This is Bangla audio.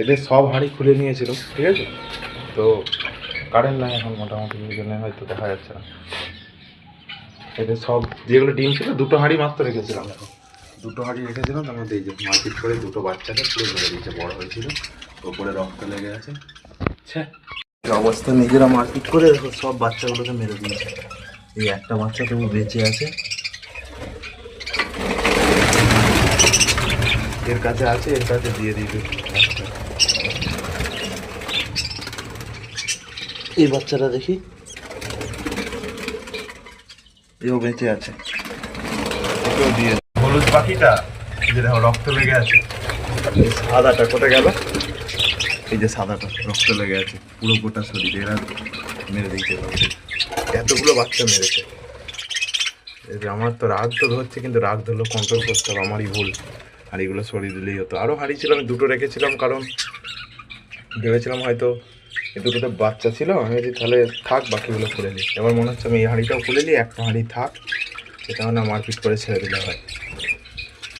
এদের সব হাঁড়ি খুলে নিয়েছিল, ঠিক আছে? তো কারেন্ট নাই এখন মোটামুটি, এই জন্য হয়তো দেখা যাচ্ছে না। এদের সব যেগুলো ডিম ছিল দুটো হাঁড়ি মাত্র রেখেছিলাম, এখন দুটো হাঁড়ি রেখেছিলাম, তার মধ্যে এই যে মারপিট করে দুটো বাচ্চাকে পুরো মেরে দিয়েছে, বড় হয়েছিল, ওপরে রক্ত লেগে আছে। অবস্থা নিজেরা মারপিট করে দেখো সব বাচ্চাগুলোকে মেরে দিয়েছে। এই একটা বাচ্চা তবু বেঁচে আছে, এর কাছে আছে, এর কাছে দিয়ে দিবে। এই বাচ্চাটা দেখি, এও বেঁচে আছে, ওকেও দিয়ে। হলুদ পাখিটা এই যে দেখো রক্ত লেগে আছে, এই সাদাটা কোথায় গেল? এই যে সাদাটা রক্ত লেগে আছে পুরো গোটা শরীরে, এরা মেরে দিয়েছে। এতগুলো বাচ্চা মেরেছে। আমার তো রাগ তো ধরছে, কিন্তু রাগ ধরলেও কন্ট্রোল করতে হবে, আমারই ভুল। হাঁড়িগুলো সরিয়ে দিলেই হতো। আরও হাঁড়ি ছিল, আমি দুটো রেখেছিলাম, কারণ ভেবেছিলাম হয়তো এই দুটোতে বাচ্চা ছিল, আমি যদি তাহলে থাক বাকিগুলো খুলে নিই। এবার মনে হচ্ছে আমি এই হাঁড়িটাও খুলে নিই, একটা হাঁড়ি থাক, সেটা না মারপিট করে ছেড়ে দিলে হয়।